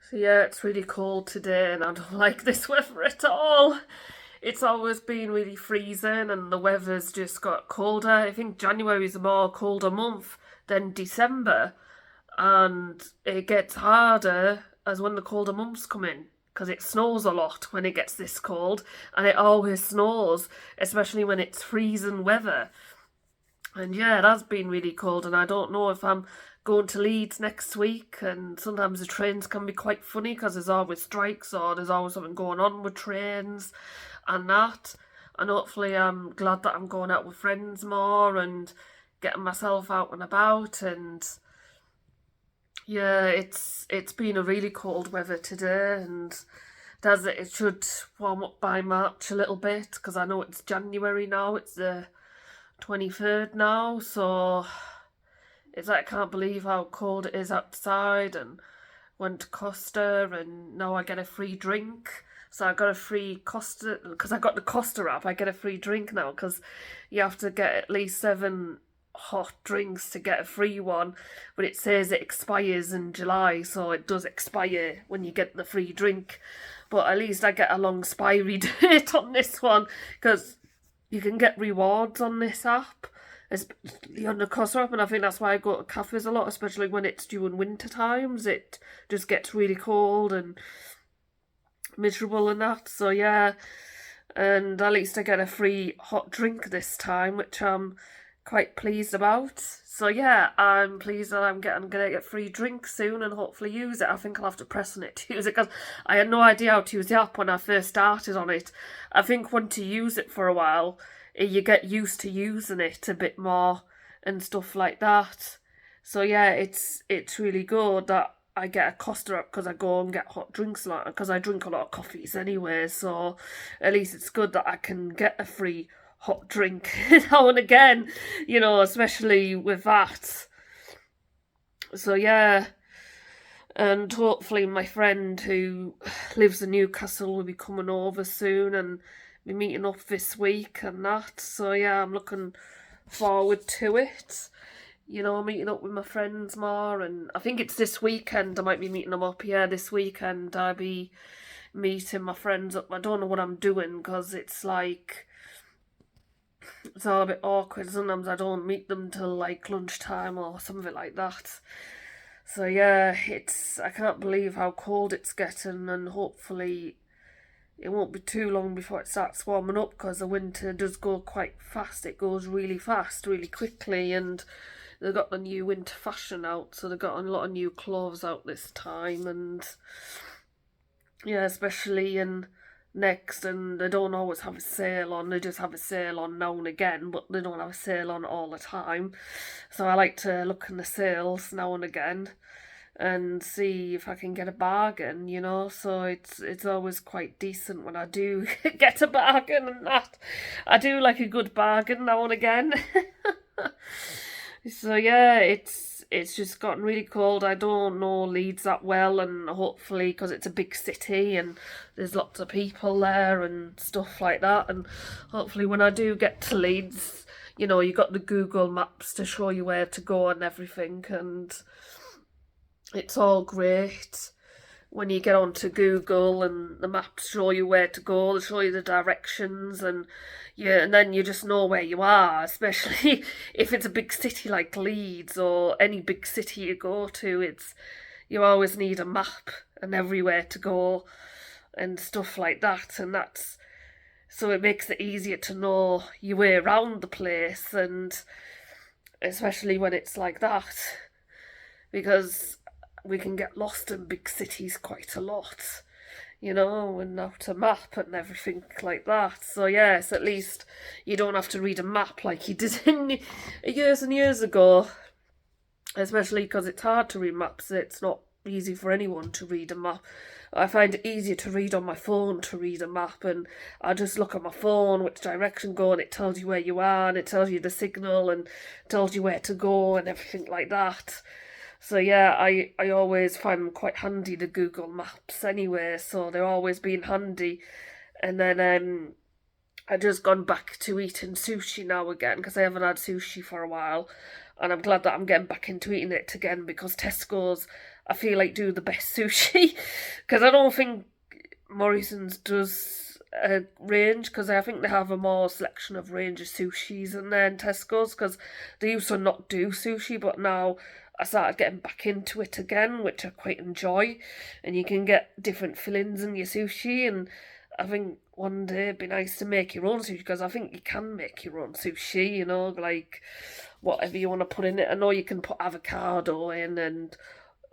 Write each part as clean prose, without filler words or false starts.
So yeah, it's really cold today and I don't like this weather at all. It's always been really freezing and the weather's just got colder. I think January is a more colder month than December, and it gets harder as when the colder months come in because it snows a lot when it gets this cold, and it always snows, especially when it's freezing weather. And yeah, it has been really cold, and I don't know if I'm going to Leeds next week. And sometimes the trains can be quite funny because there's always strikes or there's always something going on with trains and that. And hopefully, I'm glad that I'm going out with friends more and getting myself out and about. And yeah, it's been a really cold weather today, and it should warm up by March a little bit because I know it's January now. It's the 23rd now, so it's like I can't believe how cold it is outside. And went to Costa and now I get a free drink. So I got a free Costa because I got the Costa app. I get a free drink now because you have to get at least 7 hot drinks to get a free one, but it says it expires in July, so it does expire when you get the free drink. But at least I get a long expiry date on this one because you can get rewards on this app, especially on the Costa app, and I think that's why I go to cafes a lot, especially when it's during winter times. It just gets really cold and miserable and that. So yeah, and at least I get a free hot drink this time, which I'm quite pleased about. So yeah, I'm pleased that I'm gonna get free drinks soon and hopefully use it. I think I'll have to press on it to use it because I had no idea how to use the app when I first started on it. I think once you use it for a while, you get used to using it a bit more and stuff like that. So yeah, it's really good that I get a Costa up because I go and get hot drinks a lot because I drink a lot of coffees anyway. So at least it's good that I can get a free hot drink now and again, especially with that. So yeah, and hopefully my friend who lives in Newcastle will be coming over soon and be meeting up this week and that. So yeah, I'm looking forward to it. Meeting up with my friends more, and I think it's this weekend I might be meeting them up. Yeah, this weekend I'll be meeting my friends up. I don't know what I'm doing because it's all a bit awkward. Sometimes I don't meet them till like lunchtime or something like that. So yeah, I can't believe how cold it's getting, and hopefully it won't be too long before it starts warming up because the winter does go quite fast. It goes really fast, really quickly, and they've got the new winter fashion out, so they've got a lot of new clothes out this time. And yeah, especially in Next, and they don't always have a sale on. They just have a sale on now and again, but they don't have a sale on all the time. So I like to look in the sales now and again and see if I can get a bargain. So it's always quite decent when I do get a bargain, and that I do like a good bargain now and again. So yeah, it's just gotten really cold. I don't know Leeds that well, and hopefully because it's a big city and there's lots of people there and stuff like that, and hopefully when I do get to Leeds, you got the Google Maps to show you where to go and everything, and it's all great when you get onto Google and the maps show you where to go, they show you the directions, and yeah, and then you just know where you are, especially if it's a big city like Leeds or any big city you go to. You always need a map and everywhere to go and stuff like that, and that's so it makes it easier to know your way around the place, and especially when it's like that, because we can get lost in big cities quite a lot, and without a map and everything like that. So yes, at least you don't have to read a map like you did in years and years ago, especially because it's hard to read maps. It's not easy for anyone to read a map. I find it easier to read on my phone to read a map, and I just look at my phone which direction go, and it tells you where you are, and it tells you the signal, and tells you where to go and everything like that. So yeah, I always find them quite handy, the Google Maps anyway, so they're always being handy. And then I just gone back to eating sushi now again because I haven't had sushi for a while, and I'm glad that I'm getting back into eating it again because Tesco's I feel like do the best sushi, because I don't think Morrison's does a range, because I think they have a more selection of range of sushis in there in Tesco's, because they used to not do sushi, but now I started getting back into it again, which I quite enjoy, and you can get different fillings in your sushi, and I think one day it'd be nice to make your own sushi, because I think you can make your own sushi, you know, like whatever you want to put in it. I know you can put avocado in, and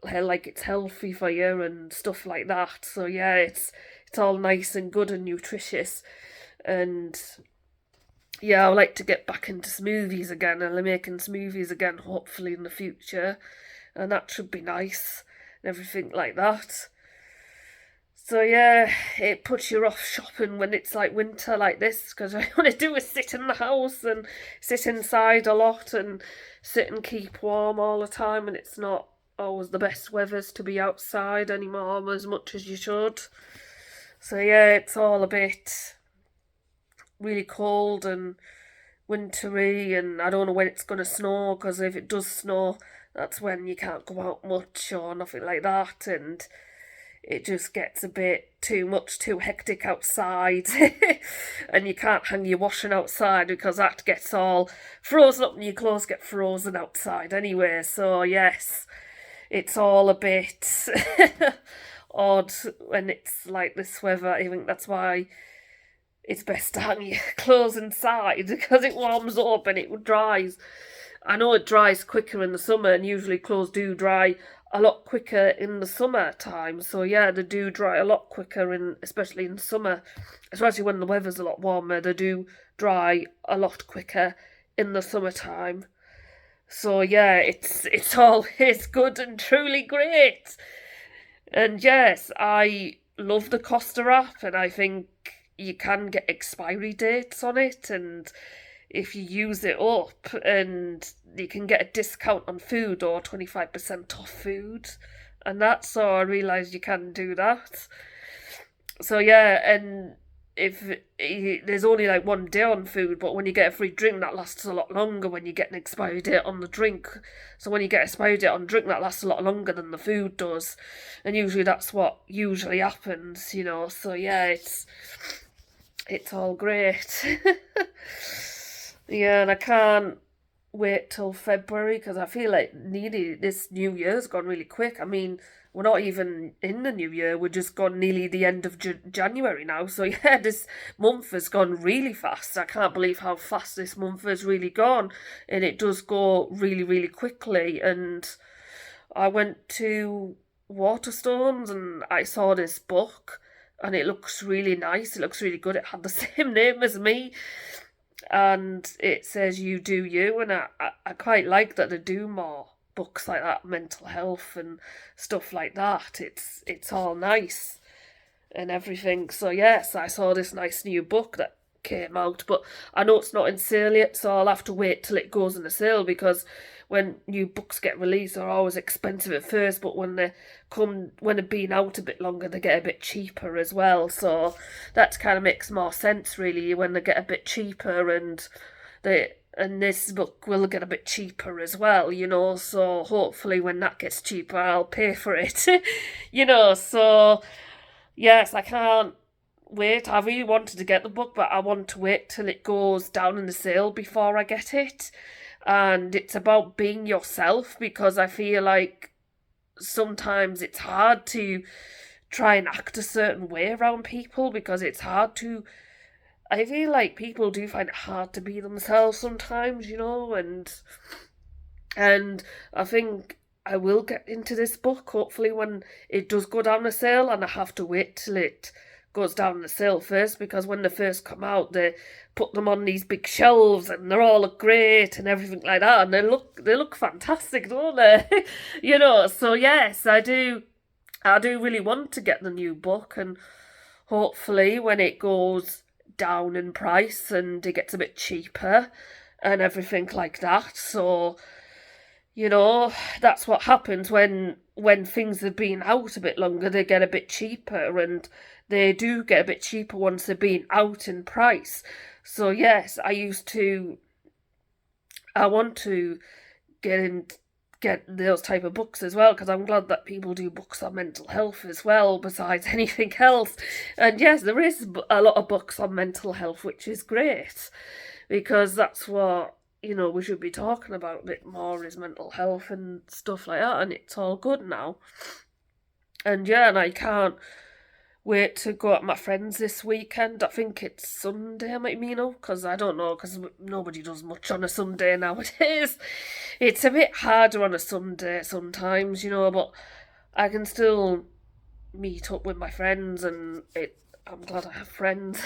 like it's healthy for you and stuff like that. So yeah, it's all nice and good and nutritious. And yeah, I would like to get back into smoothies again, and I'm making smoothies again hopefully in the future, and that should be nice and everything like that. So yeah, it puts you off shopping when it's like winter like this, because all I want to do is sit in the house and sit inside a lot and sit and keep warm all the time, and it's not always the best weathers to be outside anymore as much as you should. So yeah, it's all a bit really cold and wintry, and I don't know when it's going to snow, because if it does snow, that's when you can't go out much or nothing like that, and it just gets a bit too much, too hectic outside. And you can't hang your washing outside, because that gets all frozen up and your clothes get frozen outside anyway. So yes, it's all a bit odd when it's like this weather. I think that's why it's best to hang your clothes inside, because it warms up and it dries. I know it dries quicker in the summer, and usually clothes do dry a lot quicker in the summer time. So yeah, they do dry a lot quicker, especially in summer, especially when the weather's a lot warmer. They do dry a lot quicker in the summertime. So yeah, it's good and truly great. And yes, I love the Costa app, and I think you can get expiry dates on it, and if you use it up, and you can get a discount on food or 25% off food, and that's so I realised you can do that. So yeah, and if there's only like 1 day on food, but when you get a free drink, that lasts a lot longer when you get an expiry date on the drink. So when you get an expiry date on drink, that lasts a lot longer than the food does, and usually that's what usually happens, you know. So yeah, it's all great. Yeah, and I can't wait till February, because I feel like nearly this new year's gone really quick. I mean, we're not even in the new year, we're just gone nearly the end of January now. So yeah, this month has gone really fast. I can't believe how fast this month has really gone, and it does go really, really quickly. And I went to Waterstones and I saw this book, and it looks really nice. It looks really good. It had the same name as me, and it says "You Do You," and I quite like that they do more books like that, mental health and stuff like that. It's all nice and everything. So yes, I saw this nice new book that came out, but I know it's not in sale yet, so I'll have to wait till it goes in a sale, because when new books get released, they're always expensive at first, but when they've been out a bit longer, they get a bit cheaper as well. So that kind of makes more sense, really, when they get a bit cheaper, and this book will get a bit cheaper as well, you know. So hopefully when that gets cheaper, I'll pay for it, you know. So yes, I can't wait. I really wanted to get the book, but I want to wait till it goes down in the sale before I get it. And it's about being yourself, because I feel like sometimes it's hard to try and act a certain way around people, because it's hard to. I feel like people do find it hard to be themselves sometimes, you know, and I think I will get into this book hopefully when it does go down the sale, and I have to wait till it goes down the sale first, because when they first come out, they put them on these big shelves and they all look great and everything like that, and they look fantastic, don't they? You know. So yes, I do really want to get the new book, and hopefully when it goes down in price and it gets a bit cheaper and everything like that. So you know, that's what happens when things have been out a bit longer, they get a bit cheaper, and they do get a bit cheaper once they've been out in price. So yes, I want to get in get those type of books as well, because I'm glad that people do books on mental health as well, besides anything else. And yes, there is a lot of books on mental health, which is great, because that's what, we should be talking about a bit more, is mental health and stuff like that, and it's all good now. And yeah, and I can't wait to go out with my friends this weekend. I think it's Sunday, I might mean, because I don't know, because nobody does much on a Sunday nowadays. It's a bit harder on a Sunday sometimes, but I can still meet up with my friends, and I'm glad I have friends.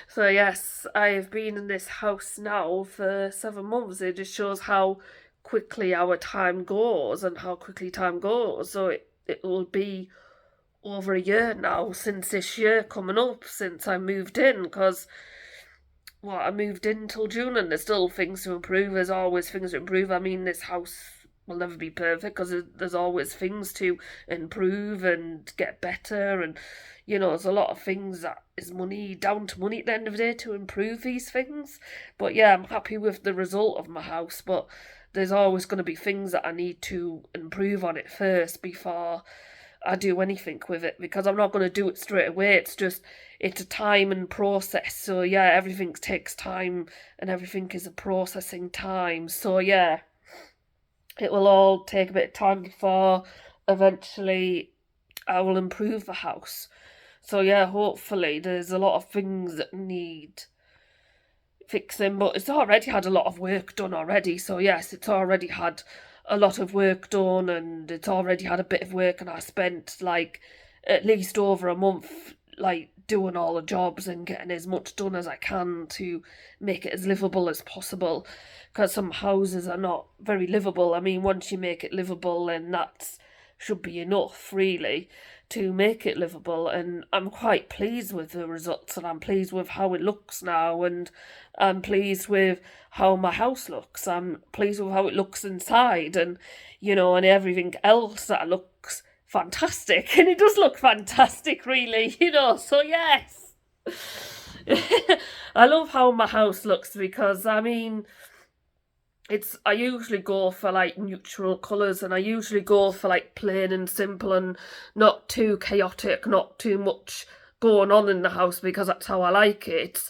So yes, I've been in this house now for 7 months. It just shows how quickly our time goes and how quickly time goes. So it will be over a year now since this year coming up, since I moved in, because I moved in till June and there's still things to improve. There's always things to improve. I mean, this house will never be perfect because there's always things to improve and get better, and there's a lot of things that is down to money at the end of the day to improve these things. But yeah, I'm happy with the result of my house, but there's always going to be things that I need to improve on it first before I do anything with it, because I'm not going to do it straight away. It's a time and process. So yeah, everything takes time and everything is a processing time. So yeah, it will all take a bit of time before eventually I will improve the house. So yeah, hopefully there's a lot of things that need fixing, but it's already had a lot of work done already. So yes, it's already had a lot of work done, and it's already had a bit of work, and I spent at least over a month doing all the jobs and getting as much done as I can to make it as livable as possible, because some houses are not very livable. I mean, once you make it livable, then that should be enough really to make it livable, and I'm quite pleased with the results, and I'm pleased with how it looks now, and I'm pleased with how my house looks. I'm pleased with how it looks inside, and and everything else that looks fantastic, and it does look fantastic really, so yes. I love how my house looks, because I mean, I usually go for neutral colours, and I usually go for plain and simple and not too chaotic, not too much going on in the house, because that's how I like it.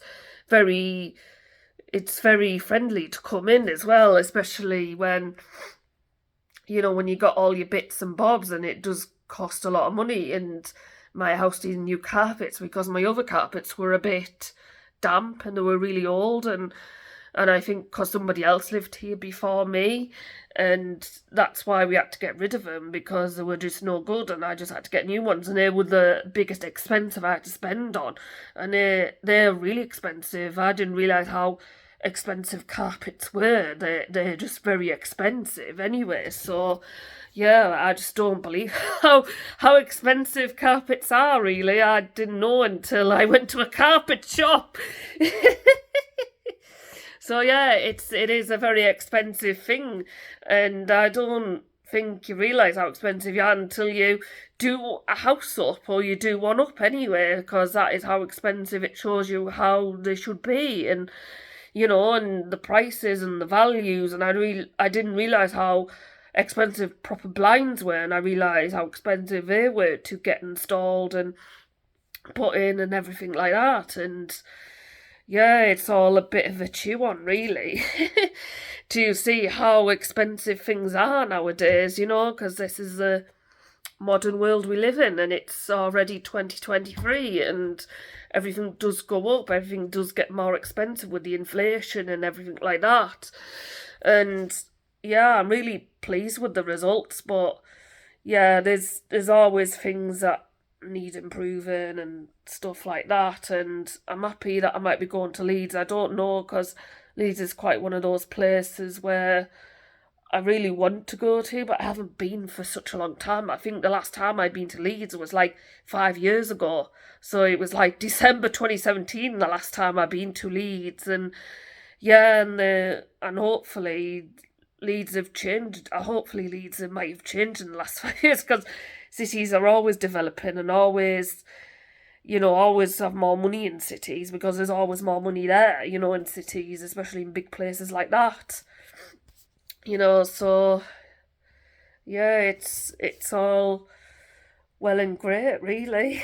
It's very friendly to come in as well, especially when when you got all your bits and bobs, and it does cost a lot of money. And my house needs new carpets, because my other carpets were a bit damp and they were really old, and I think because somebody else lived here before me, and that's why we had to get rid of them, because they were just no good, and I just had to get new ones, and they were the biggest expense I had to spend on, and they're really expensive. I didn't realise how expensive carpets were. They're just very expensive anyway, so yeah, I just don't believe how expensive carpets are really. I didn't know until I went to a carpet shop. So yeah, it is a very expensive thing, and I don't think you realise how expensive you are until you do a house up, or you do one up anyway, because that is how expensive it shows you how they should be, and and the prices and the values, and I didn't realise how expensive proper blinds were, and I realised how expensive they were to get installed and put in and everything like that, and yeah, it's all a bit of a chew on, really, to see how expensive things are nowadays, because this is the modern world we live in, and it's already 2023, and everything does go up, everything does get more expensive with the inflation and everything like that. And yeah, I'm really pleased with the results, but yeah, there's always things that need improving and stuff like that, and I'm happy that I might be going to Leeds. I don't know, because Leeds is quite one of those places where I really want to go to, but I haven't been for such a long time. I think the last time I'd been to Leeds was 5 years ago, so it was December 2017 the last time I'd been to Leeds, and yeah, and hopefully Leeds have changed. Hopefully Leeds might have changed in the last 5 years, because cities are always developing and always have more money in cities, because there's always more money there, in cities, especially in big places like that. So yeah, it's all well and great, really.